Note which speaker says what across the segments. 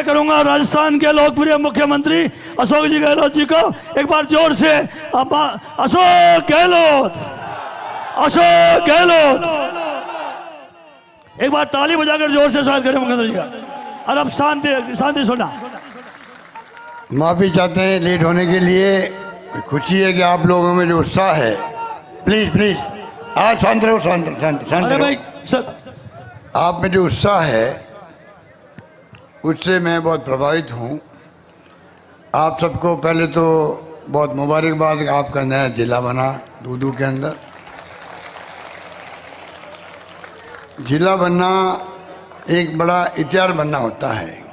Speaker 1: करूंगा राजस्थान के लोकप्रिय मुख्यमंत्री अशोक जी गहलोत जी को। एक बार जोर से अशोक गहलोत, अशोक गहलोत, एक बार ताली बजाकर जोर से स्वागत करें मुख्यमंत्री जी का। और अब शांति शांति सुना।
Speaker 2: माफी चाहते हैं लेट होने के लिए। खुशी है कि आप लोगों में जो उत्साह है, प्लीज प्लीज आज शांत रहो, शांत
Speaker 1: अरे भाई
Speaker 2: रहो।
Speaker 1: सर,
Speaker 2: आप में जो उत्साह है उससे मैं बहुत प्रभावित हूँ। आप सबको पहले तो बहुत मुबारकबाद, आपका नया जिला बना दूदू के अंदर। जिला बनना एक बड़ा इतिहास बनना होता है।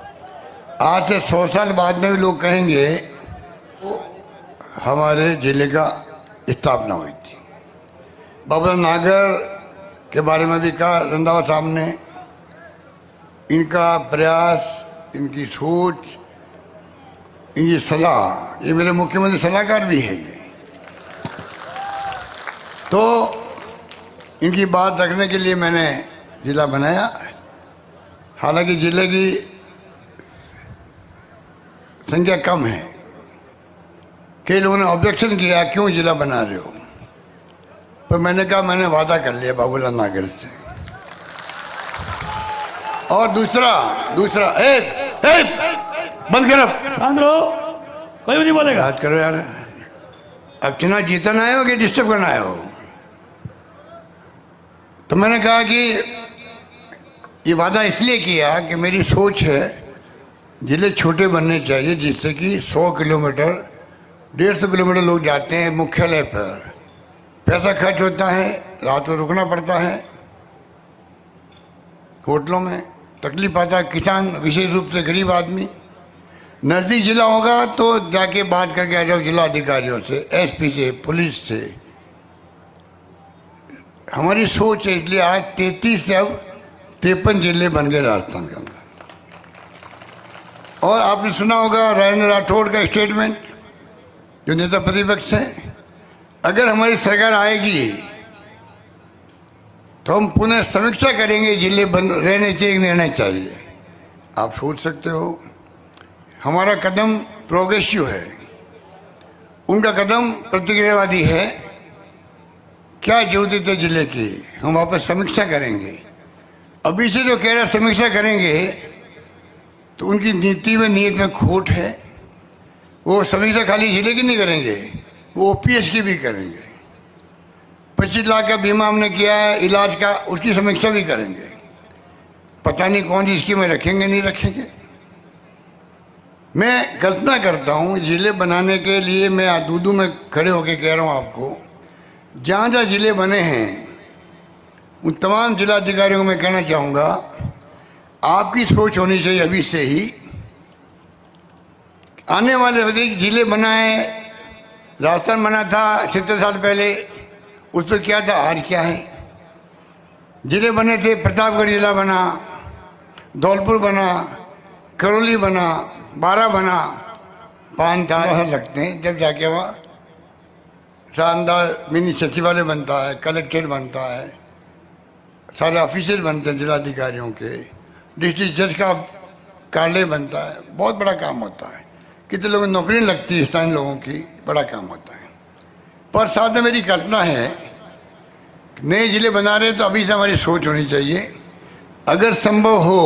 Speaker 2: आज से 100 साल बाद में भी लोग कहेंगे हमारे जिले का स्थापना हुई थी। बाबा नागर के बारे में भी कहा रंधावा साहब ने। इनका प्रयास, इनकी सोच, इनकी सलाह, ये मेरे मुख्यमंत्री सलाहकार भी है ये, तो इनकी बात रखने के लिए मैंने जिला बनाया। हालांकि जिले की संख्या कम है। कई लोगों ने ऑब्जेक्शन किया क्यों जिला बना रहे हो, पर मैंने कहा मैंने वादा कर लिया बाबूलाल नागर से। और दूसरा बंद करो,
Speaker 1: शांत रहो, कोई भी नहीं बोलेगा।
Speaker 2: बात करो यार, अब चुनाव जीतन आए हो कि डिस्टर्ब करना आए हो? तो मैंने कहा कि ये वादा इसलिए किया कि मेरी सोच है जिले छोटे बनने चाहिए, जिससे कि 100 किलोमीटर 150 किलोमीटर लोग जाते हैं मुख्यालय पर, पैसा खर्च होता है, रात को रुकना पड़ता है होटलों में, तकलीफ आता है किसान, विशेष रूप से गरीब आदमी। नज़दीक जिला होगा तो जाके बात करके आ जाओ जिला अधिकारियों से, एसपी से, पुलिस से। हमारी सोच है, इसलिए आज 33 से अब 53 जिले बन गए राजस्थान के अंदर। और आपने सुना होगा राजेंद्र राठौड़ का स्टेटमेंट, जो नेता प्रतिपक्ष है, अगर हमारी सरकार आएगी तो हम पुनः समीक्षा करेंगे, जिले बन रहने चाहिए नहीं रहने चाहिए। आप सोच सकते हो हमारा कदम प्रोग्रेसिव है, उनका कदम प्रतिक्रियावादी है। क्या जरूरत है जिले की, हम वापस समीक्षा करेंगे। अभी से जो कह रहे समीक्षा करेंगे तो उनकी नीति में, नीयत में खोट है। वो समीक्षा खाली जिले की नहीं करेंगे, वो ओपीएस की भी करेंगे। 25 लाख का बीमा हमने किया है इलाज का, उसकी समीक्षा भी करेंगे। पता नहीं कौन सी स्कीम में रखेंगे नहीं रखेंगे। मैं कल्पना करता हूँ जिले बनाने के लिए, मैं दूदू में खड़े होकर कह रहा हूँ आपको, जहाँ जहाँ जिले बने हैं उन तमाम जिलाधिकारियों को मैं कहना चाहूँगा, आपकी सोच होनी चाहिए अभी से ही। आने वाले जिले बनाए, राजस्थान बना था 70 साल पहले, उस पर क्या था, आज क्या है। जिले बने थे, प्रतापगढ़ जिला बना, धौलपुर बना, करौली बना, बारा बना, 5 साल लगते हैं जब जाके वहाँ शानदार मिनी सचिवालय बनता है, कलेक्ट्रेट बनता है, सारे ऑफिसर बनते हैं जिलाधिकारियों के, डिस्ट्रिक्ट जज का कार्यालय बनता है। बहुत बड़ा काम होता है, कितने लोगों की नौकरी लगती है, स्थानीय लोगों की, बड़ा काम होता है। पर साथ में मेरी कल्पना है, नए जिले बना रहे तो अभी से हमारी सोच होनी चाहिए, अगर संभव हो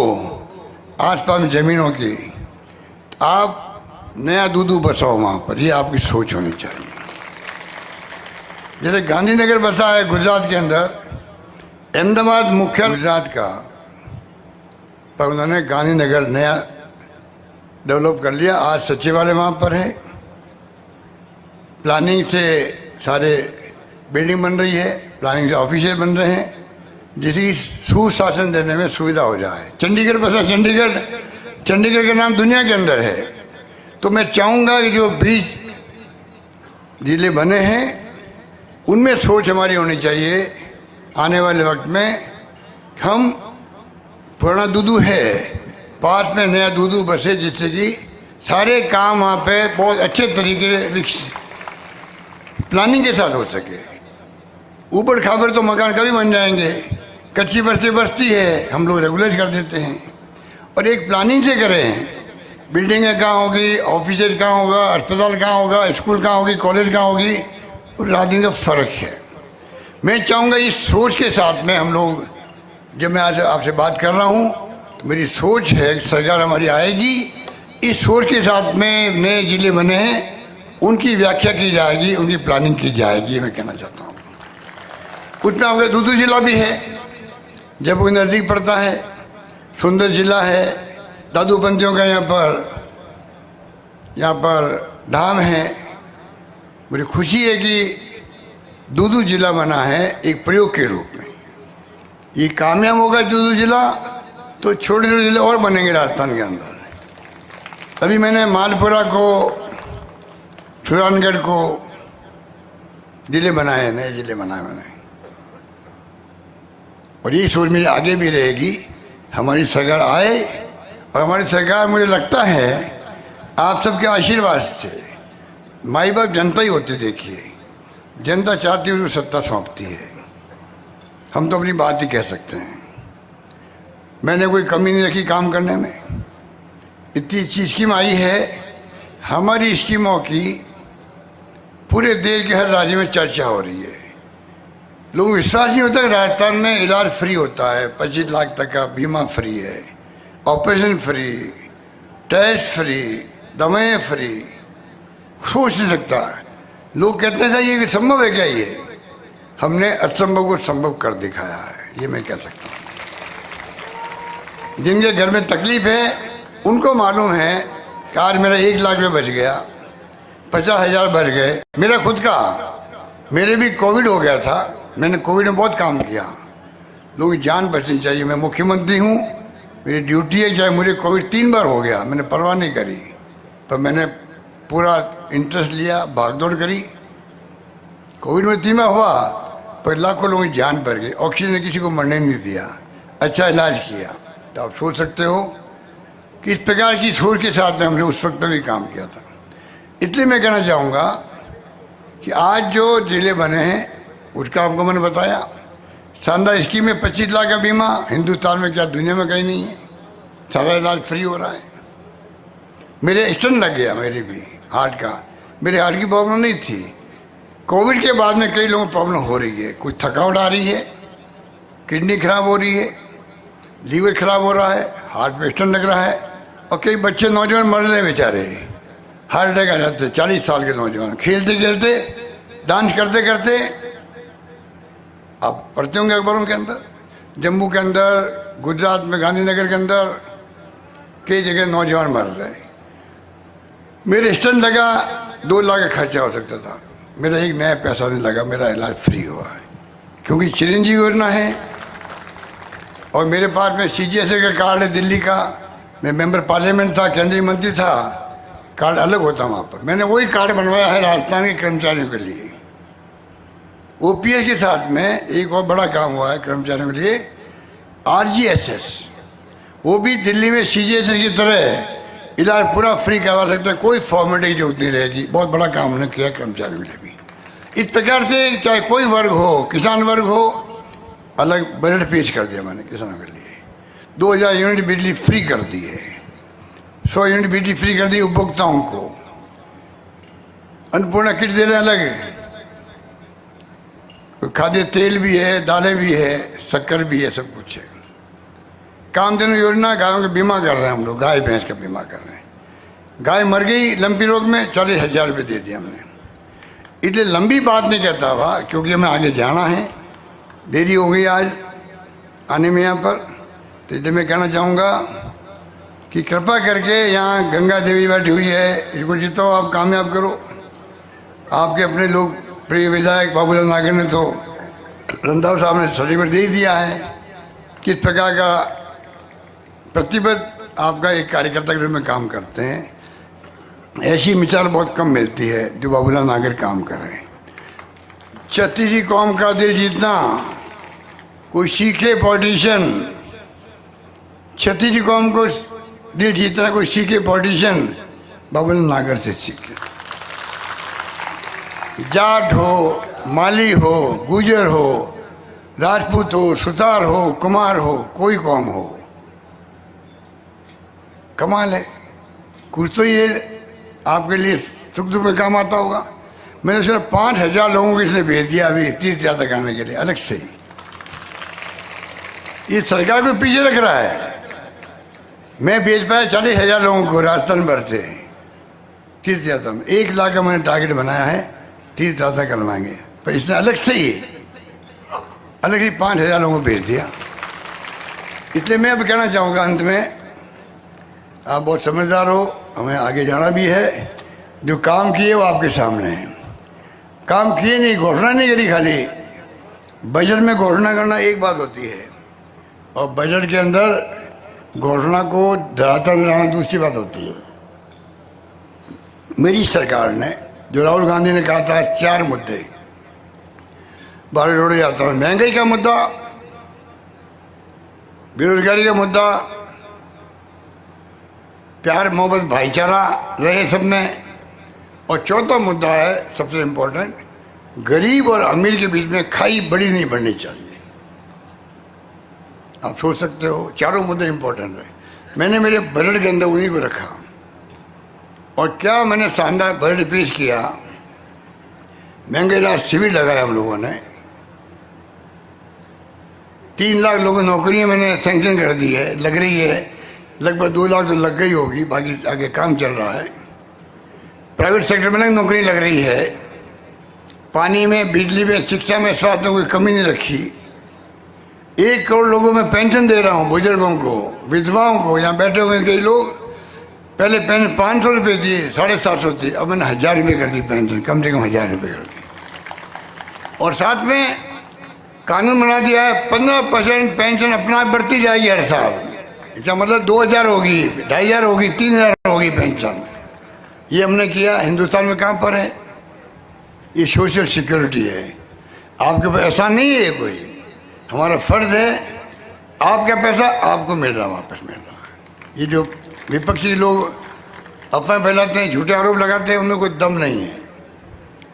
Speaker 2: आसपास में जमीनों की, तो आप नया दूदू बसाओ वहाँ पर, ये आपकी सोच होनी चाहिए। जैसे गांधीनगर बसा है गुजरात के अंदर, अहमदाबाद मुख्य गुजरात का, पर उन्होंने गांधीनगर नया डेवलप कर लिया। आज सचिवालय वहाँ पर है, प्लानिंग से सारे बिल्डिंग बन रही है, प्लानिंग से ऑफिसर बन रहे हैं, जिसकी सुशासन देने में सुविधा हो जाए। चंडीगढ़ बसा, चंडीगढ़ का नाम दुनिया के अंदर है। तो मैं चाहूँगा कि जो 20 जिले बने हैं उनमें सोच हमारी होनी चाहिए आने वाले वक्त में, हम पुराना दूदू है, पास में नया दूदू बसे, जिससे कि सारे काम वहाँ पे बहुत अच्छे तरीके से प्लानिंग के साथ हो सके। ऊबड़ खाबड़ तो मकान कभी बन जाएंगे, कच्ची बस्ती है, हम लोग रेगुलर कर देते हैं। और एक प्लानिंग से करें बिल्डिंगें कहाँ होगी, ऑफिसर कहाँ होगा, अस्पताल कहाँ होगा, स्कूल कहाँ होगी, कॉलेज कहाँ होगी, और राजनीति का फ़र्क है। मैं चाहूँगा इस सोच के साथ में हम लोग, जब मैं आज आपसे बात कर रहा हूँ तो मेरी सोच है कि सरकार हमारी आएगी, इस सोच के साथ में नए ज़िले बने हैं उनकी व्याख्या की जाएगी, उनकी प्लानिंग की जाएगी, ये मैं कहना चाहता हूँ। उसमें आपका दूदू जिला भी है, जब वो नज़दीक पड़ता है, सुंदर जिला है, दादूपंथियों का यहाँ पर धाम है। मुझे खुशी है कि दूदू जिला बना है एक प्रयोग के रूप में। ये कामयाब होगा दूदू जिला तो छोटे छोटे जिले और बनेंगे राजस्थान के अंदर। अभी मैंने मालपुरा को, सुरानगढ़ को जिले बनाए, नए जिले बनाए मैंने, और ये सोच मेरी आगे भी रहेगी। हमारी सरकार आए, और हमारी सरकार मुझे लगता है आप सबके आशीर्वाद से, माई बाप जनता ही होती, देखिए जनता चाहती है तो सत्ता सौंपती है, हम तो अपनी बात ही कह सकते हैं। मैंने कोई कमी नहीं रखी काम करने में। इतनी अच्छी स्कीम आई है, हमारी स्कीमों की पूरे देश के हर राज्य में चर्चा हो रही है। लोगों को विश्वास नहीं होता कि राजस्थान में इलाज फ्री होता है, 25 लाख तक का बीमा फ्री है, ऑपरेशन फ्री, टेस्ट फ्री, दवाएं फ्री। सोच नहीं सकता, लोग कहते हैं ये संभव है क्या? ये हमने असंभव को संभव कर दिखाया है, ये मैं कह सकता हूँ। जिनके घर में तकलीफ है उनको मालूम है कि आज मेरा 1 लाख रुपये बच गया, 50,000 बच गए। मेरा खुद का, मेरे भी कोविड हो गया था, मैंने कोविड में बहुत काम किया। लोगों की जान बचनी चाहिए। मैं मुख्यमंत्री हूँ, मेरी ड्यूटी है, चाहे मुझे कोविड 3 बार हो गया, मैंने परवाह नहीं करी, पर मैंने पूरा इंटरेस्ट लिया, भागदौड़ करी। कोविड में 3 बार हुआ, पर लाखों लोगों की जान पर गई। ऑक्सीजन ने किसी को मरने नहीं दिया, अच्छा इलाज किया। तो आप सोच सकते हो कि इस प्रकार की सोच के साथ में हमने उस वक्त में भी काम किया था। इसलिए मैं कहना चाहूँगा कि आज जो जिले बने हैं उसका आपको मैंने बताया, शानदार स्कीम में 25 लाख का बीमा, हिंदुस्तान में क्या दुनिया में कहीं नहीं है, सारा इलाज फ्री हो रहा है। मेरे स्टंट लग गया, मेरे भी हार्ट का, मेरे हार्ट की प्रॉब्लम नहीं थी। कोविड के बाद में कई लोगों को प्रॉब्लम हो रही है, कुछ थकावट आ रही है, किडनी खराब हो रही है, लीवर खराब हो रहा है, हार्ट में स्टंट लग रहा है, और कई बच्चे नौजवान मर रहे हैं बेचारे, हार्ट अटैक आ जाते, 40 साल के नौजवान, खेलते खेलते, डांस करते करते। आप पढ़ते होंगे अखबारों के अंदर, जम्मू के अंदर, गुजरात में गांधीनगर के अंदर कई जगह नौजवान मर रहे हैं। मेरे स्टंट लगा, 2 लाख का खर्चा हो सकता था, मेरा 1 नया पैसा नहीं लगा, मेरा इलाज फ्री हुआ है, क्योंकि चिरंजीवी योजना है। और मेरे पास में CGSA का कार्ड है दिल्ली का, मैं मेंबर पार्लियामेंट था, केंद्रीय मंत्री था, कार्ड अलग होता वहाँ पर। मैंने वही कार्ड बनवाया है राजस्थान के कर्मचारियों के लिए। OPS के साथ में एक और बड़ा काम हुआ है कर्मचारियों के लिए, RGSS, वो भी दिल्ली में CGSA की तरह इलाज पूरा फ्री करवा सकते हैं, कोई फॉर्मेलिटी की जरूरत नहीं रहेगी। बहुत बड़ा काम उन्होंने किया कर्मचारियों के लिए भी। इस प्रकार से चाहे कोई वर्ग हो, किसान वर्ग हो, अलग बजट पेश कर दिया मैंने किसानों के लिए। 2000 यूनिट बिजली फ्री कर दी है, 100 यूनिट बिजली फ्री कर दी उपभोक्ताओं को। अन्नपूर्णा किट दे रहे हैं अलग, खाद्य तेल भी है, दालें भी है, शक्कर भी है, सब कुछ है। कामधेनु योजना, गायों का बीमा कर रहे हैं हम लोग, गाय भैंस का बीमा कर रहे हैं। गाय मर गई लंपी रोग में, 40,000 रुपये दे दिए हमने। इसलिए लंबी बात नहीं कहता हुआ, क्योंकि हमें आगे जाना है, देरी हो गई आज आने में यहाँ पर। तो इसलिए मैं कहना चाहूँगा कि कृपा करके यहाँ गंगा देवी बैठी हुई है, इसको जितो आप कामयाब करो। आपके अपने लोग प्रिय विधायक बाबूलाल नागर ने तो रंधावा साहब ने सर्टिफिकेट दे दिया है। किस प्रकार का प्रतिबद्ध आपका एक कार्यकर्ता के रूप में काम करते हैं, ऐसी मिसाल बहुत कम मिलती है जो बाबूलाल नागर काम कर रहे हैं। छत्तीसी कौम का दिल जीतना कोई सीखे पॉलिटिशियन, छत्तीसी कौम को दिल जीतना कोई सीखे पॉलिटिशियन बाबूलाल नागर से सीखे। जाट हो, माली हो, गुजर हो, राजपूत हो, सुतार हो, कुमार हो, कोई कौम हो, कमाल है। कुछ तो ये आपके लिए सुख दुख में काम आता होगा। मैंने सिर्फ 5,000 लोगों को इसने भेज दिया अभी तीर्थ यात्रा करने के लिए अलग से ही। ये सरकार को पीछे रख रहा है। मैं भेज पाया 40,000 लोगों को राजस्थान भर से तीर्थ यात्रा में। 1 लाख का मैंने टारगेट बनाया है तीर्थ यात्रा करवाएंगे, पर इसने अलग से ही 5,000 लोगों को भेज दिया। इसलिए मैं अब कहना चाहूँगा अंत में, आप बहुत समझदार हो, हमें आगे जाना भी है। जो काम किए वो आपके सामने है। काम किए नहीं, घोषणा नहीं करी खाली। बजट में घोषणा करना एक बात होती है और बजट के अंदर घोषणा को धरातल में लाना दूसरी बात होती है। मेरी सरकार ने, जो राहुल गांधी ने कहा था 4 मुद्दे, भारत जोड़ो यात्रा में महंगाई का मुद्दा, बेरोजगारी का मुद्दा, प्यार मोहब्बत भाईचारा रहे सब में, और चौथा मुद्दा है सबसे इम्पोर्टेंट, गरीब और अमीर के बीच में खाई बड़ी नहीं बढ़नी चाहिए। आप सोच सकते हो, चारों मुद्दे इम्पोर्टेंट है। मैंने मेरे बजट के अंदर उन्हीं को रखा और क्या मैंने शानदार बजट पेश किया। महंगाई राहत शिविर लगाया हम लोगों ने, 3 लाख लोगों को नौकरियां मैंने सैंक्शन कर दी है, लग रही है, लगभग 2 लाख तो लग गई होगी, बाकी आगे काम चल रहा है। प्राइवेट सेक्टर में नौकरी लग रही है। पानी में, बिजली में, शिक्षा में, स्वास्थ्य में कोई कमी नहीं रखी। 1 करोड़ लोगों में पेंशन दे रहा हूँ, बुजुर्गों को, विधवाओं को। यहाँ बैठे हुए कई लोग पहले पेंशन 500 रुपये दिए, 750 थी, अब मैंने 1,000 रुपये कर दी पेंशन, कम से कम 1,000 रुपये कर दी। और साथ में कानून बना दिया है 15% पेंशन अपना बढ़ती जाएगी हर साल। इसका मतलब 2,000 होगी, 2,500 होगी, 3,000 होगी पेंशन। ये हमने किया। हिंदुस्तान में कहाँ पर है ये सोशल सिक्योरिटी है। आपके पास ऐसा नहीं है कोई, हमारा फर्ज है। आपका पैसा आपको मिल रहा, वापस मिल रहा है। ये जो विपक्षी लोग अफवाह फैलाते हैं, झूठे आरोप लगाते हैं, उनमें कोई दम नहीं है,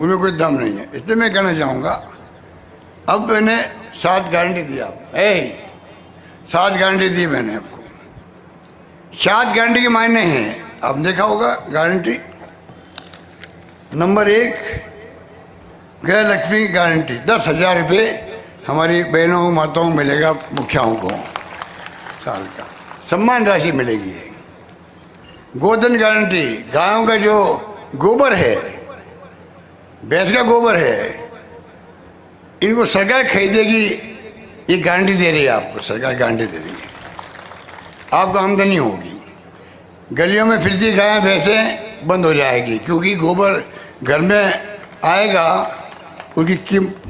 Speaker 2: उनमें कोई दम नहीं है। इसलिए मैं कहना चाहूँगा, अब मैंने 7 गारंटी दी आपको, 7 गारंटी दी मैंने आपको। 7 गारंटी के मायने हैं, आपने देखा होगा। गारंटी नंबर 1, गृह लक्ष्मी की गारंटी, 10,000 रुपये हमारी बहनों को, माताओं को मिलेगा, मुखियाओं को साल का सम्मान राशि मिलेगी। गोधन गारंटी, गायों का जो गोबर है, भैंस का गोबर है, इनको सरकार खरीदेगी। ये गारंटी दे रही है आपको, सरकार गारंटी दे रही है। आपको आमदनी होगी। गलियों में फिरती गायें भैंसें बंद हो जाएगी, क्योंकि गोबर घर में आएगा, उनकी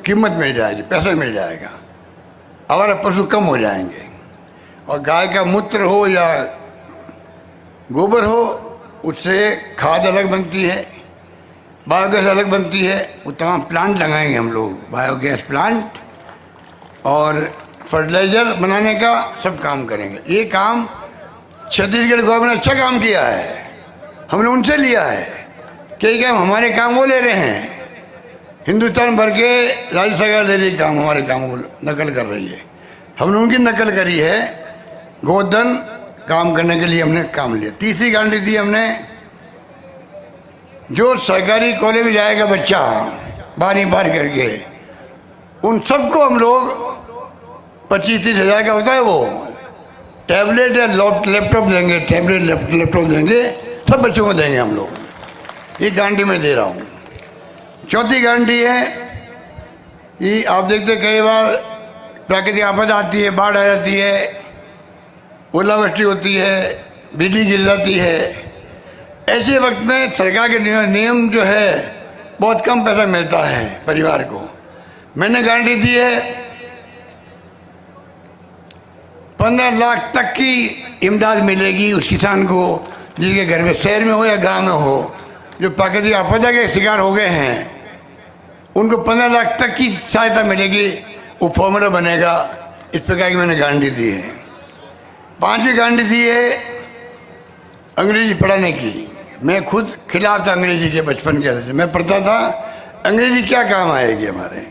Speaker 2: कीमत मिल जाएगी, पैसा मिल जाएगा। हमारे पशु कम हो जाएंगे। और गाय का मूत्र हो या गोबर हो, उससे खाद अलग बनती है, बायोगैस अलग बनती है। वो तमाम प्लांट लगाएंगे हम लोग, बायोगैस प्लांट, और फर्टिलाइज़र बनाने का सब काम करेंगे। ये काम छत्तीसगढ़ गवर्नमेंट ने अच्छा काम किया है, हमने उनसे लिया है। क्या हमारे काम वो ले रहे हैं, हिंदुस्तान भर के राज्य सरकार ले रही काम, हमारे काम को नकल कर रही है। हमने उनकी नकल करी है। गोधन काम करने के लिए हमने काम लिया। तीसरी गारंटी दी हमने, जो सरकारी कॉलेज में जाएगा बच्चा 12वीं पार करके, उन सबको हम लोग 25-30 हज़ार का होता है वो टैबलेट या लैपटॉप देंगे, टैबलेट लैपटॉप देंगे, सब बच्चों को देंगे हम लोग। ये गारंटी मैं दे रहा हूँ। चौथी गारंटी है कि आप देखते कई बार प्राकृतिक आपदा आती है, बाढ़ आ जाती है, ओलावृष्टि होती है, बिजली गिर जाती है। ऐसे वक्त में सरकार के नियम जो है, बहुत कम पैसा मिलता है परिवार को। मैंने गारंटी दी है 15 लाख तक की इमदाद मिलेगी उस किसान को, जिसके घर में, शहर में हो या गांव में हो, जो प्राकृतिक आपदा के शिकार हो गए हैं, उनको 15 लाख तक की सहायता मिलेगी। वो फॉर्मूला बनेगा। इस प्रकार की मैंने गारंटी दी है। 5वीं गारंटी दी है अंग्रेजी पढ़ाने की। मैं खुद खिलाफ था अंग्रेजी के, बचपन के अंदर मैं पढ़ता था, अंग्रेजी क्या काम आएगी हमारे,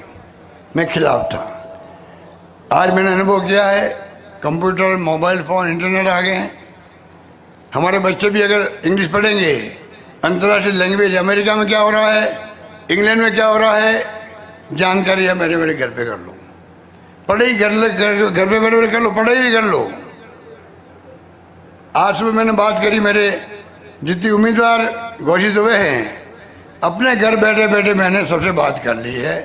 Speaker 2: मैं खिलाफ था। आज मैंने अनुभव किया है, कंप्यूटर, मोबाइल फ़ोन, इंटरनेट आ गए हैं, हमारे बच्चे भी अगर इंग्लिश पढ़ेंगे, अंतर्राष्ट्रीय लैंग्वेज, अमेरिका में क्या हो रहा है, इंग्लैंड में क्या हो रहा है, जानकारी है मेरे मेरे घर पे कर लो। पढ़ाई घर पे बैठे बैठे कर लो, पढ़ाई भी कर लो। आज सुबह मैंने बात करी, मेरे जितने उम्मीदवार घोषित हुए हैं अपने घर बैठे बैठे मैंने सबसे बात कर ली है,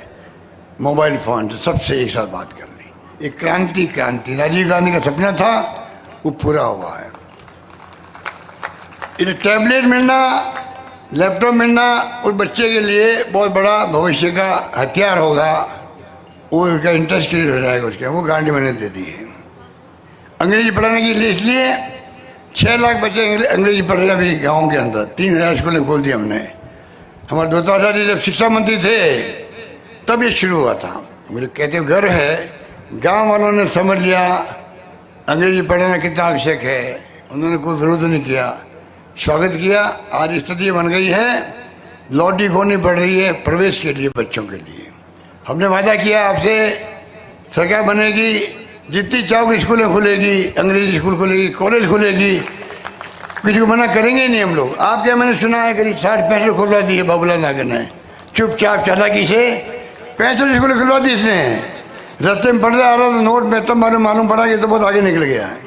Speaker 2: मोबाइल फोन से सबसे एक साथ बात कर ली। एक क्रांति राजीव गांधी का सपना था, वो पूरा हुआ है। इन्हें टैबलेट मिलना, लैपटॉप मिलना उस बच्चे के लिए बहुत बड़ा भविष्य का हथियार होगा। वो उसका इंटरेस्ट क्रिएट हो जाएगा उसका, वो गारंटी मैंने दे दी है। अंग्रेजी पढ़ाने के लिए इसलिए 6 लाख बच्चे अंग्रेजी पढ़ रहे अभी गाँव के अंदर। 3000 स्कूलें खोल दी हमने। हमारे दो जी जब शिक्षा मंत्री थे तब ये शुरू हुआ था। मुझे कहते घर है, गांव वालों ने समझ लिया अंग्रेजी पढ़ना कितना आवश्यक है, उन्होंने कोई विरोध नहीं किया, स्वागत किया। आज स्थिति बन गई है, लॉटरी खोनी पड़ रही है प्रवेश के लिए, बच्चों के लिए। हमने वादा किया आपसे, सरकार बनेगी, जितनी चाहोगी स्कूलें खुलेगी, अंग्रेजी स्कूल खुलेगी, कॉलेज खुलेगी, किसी को मना करेंगे नहीं हम लोग। आप क्या, मैंने सुना है करीब 60-65 खुलवा दिए बाबूलाल नागर ने, चुपचाप चालाकी से 65 स्कूलें खुलवा दी इसने। रास्ते में पढ़ता आ रहा था नोट में, तब मालूम पड़ा कि तो बहुत आगे निकल गया है।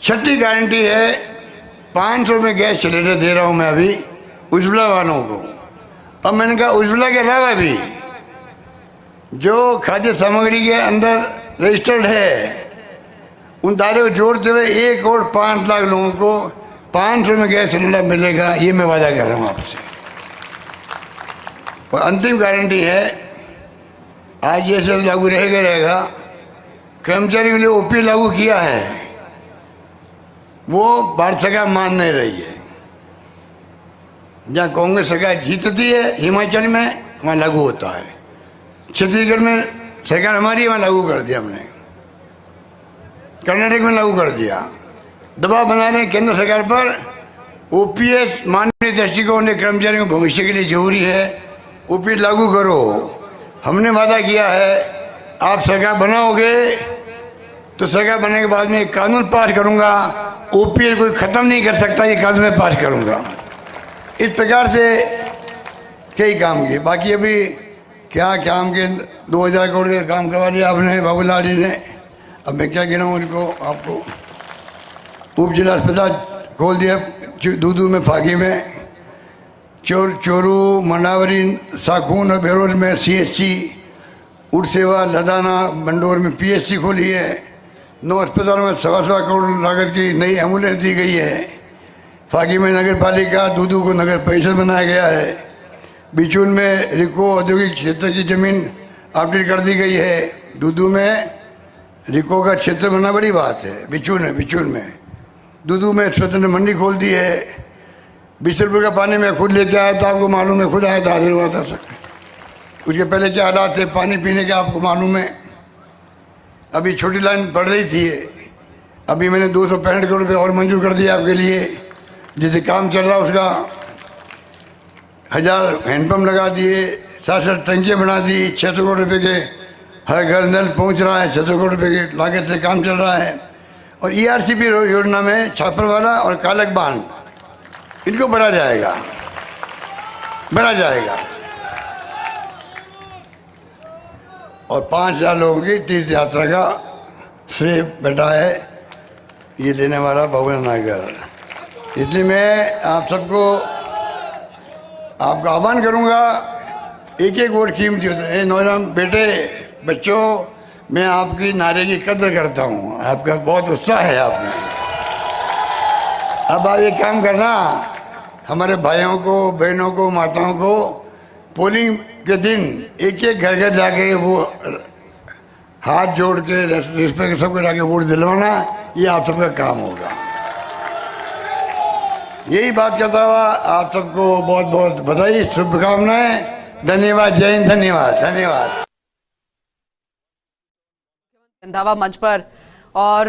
Speaker 2: छठी गारंटी है, 500 में गैस सिलेंडर दे रहा हूं मैं अभी उज्ज्वला वालों को। अब मैंने कहा उज्ज्वला के अलावा भी जो खाद्य सामग्री के अंदर रजिस्टर्ड है उन दायरे को जोड़ते हुए 1 करोड़ 5 लाख लोगों को 500 में गैस सिलेंडर मिलेगा, ये मैं वादा कर रहा हूँ आपसे। और अंतिम गारंटी है, आज ये सब लागू रहेगा, कर्मचारी के लिए ओपी लागू किया है, वो भारत सरकार मान नहीं रही है। जहाँ कांग्रेस सरकार जीतती है हिमाचल में, वहाँ लागू होता है। छत्तीसगढ़ में सरकार हमारी, वहाँ लागू कर दिया हमने। कर्नाटक में लागू कर दिया। दबाव बना रहे केंद्र सरकार पर। ओपीएस मानवीय दृष्टिकोण ने कर्मचारियों को भविष्य के लिए जरूरी है, ओपीएस लागू करो। हमने वादा किया है, आप सरकार बनाओगे तो सरकार बनने के बाद में एक कानून पास करूंगा, ओपीएस कोई खत्म नहीं कर सकता, ये कानून मैं पास करूंगा। इस प्रकार से कई काम किए। बाकी अभी क्या काम के 2000 करोड़ का काम करवा लिया आपने, बाबूलाल जी ने। अब मैं क्या गिनाऊँ उनको आपको। उप जिला अस्पताल खोल दिया दूदू में, फागी में, चोरू, मंडावरी, साखून और बेरोज में सीएचसी, उठ सेवा, लदाना, मंडोर में पीएचसी खोली है। 9 अस्पतालों में 1.25 करोड़ लागत की नई एम्बुलेंस दी गई है। फागी में नगर पालिका, दूदू को नगर परिषद बनाया गया है। बिचून में रिको औद्योगिक क्षेत्र की जमीन अपडेट कर दी गई है। दूदू में रिको का क्षेत्र बनना बड़ी बात है। बिचून में दूदू में स्वतंत्र मंडी खोल दी है। बिसलपुर का पानी मैं खुद लेके आया था, आपको मालूम है, खुद आया था, हाजिर हुआ था सर। उसके पहले क्या हालात थे पानी पीने के, आपको मालूम है। अभी छोटी लाइन पड़ रही थी, अभी मैंने 265 करोड़ रुपये और मंजूर कर दिया आपके लिए। जिसे काम चल रहा उसका 1000 हैंडपम्प लगा दिए, 67 टंकियाँ बना दी, 600 करोड़ रुपये के हर घर नल पहुँच रहा है, 600 करोड़ रुपये की लागत से काम चल रहा है। और ईआरसीपी योजना में छापरवाला और कालक बांध, इनको भरा जाएगा। और 5000 लोगों की तीर्थ यात्रा का श्रेय बैठा है ये लेने वाला बाबूलाल नागर। इसलिए मैं आप सबको आपका आह्वान करूंगा, एक वोट कीमती होता है। नौजवान बेटे, बच्चों, मैं आपकी नारे की कदर करता हूँ, आपका बहुत उत्साह है आप में। अब आप एक काम करना, हमारे भाइयों को, बहनों को, माताओं को पोलिंग के दिन एक घर जाके वो हाथ जोड़ के रिस्पेक्ट सबको जाके वोट दिलवाना, ये आप सबका काम होगा। यही बात करता हुआ आप सबको बहुत बहुत बधाई, शुभकामनाएं, धन्यवाद, जय हिंद, धन्यवाद।
Speaker 3: रंधावा मंच पर और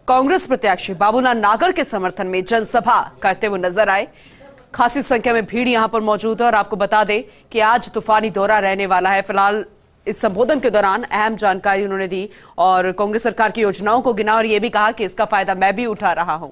Speaker 3: कांग्रेस प्रत्याशी बाबूलाल नागर के समर्थन में जनसभा करते हुए नजर आए। खासी संख्या में भीड़ यहां पर मौजूद है और आपको बता दें कि आज तूफानी दौरा रहने वाला है। फिलहाल इस संबोधन के दौरान अहम जानकारी उन्होंने दी और कांग्रेस सरकार की योजनाओं को गिना और ये भी कहा कि इसका फायदा मैं भी उठा रहा हूं।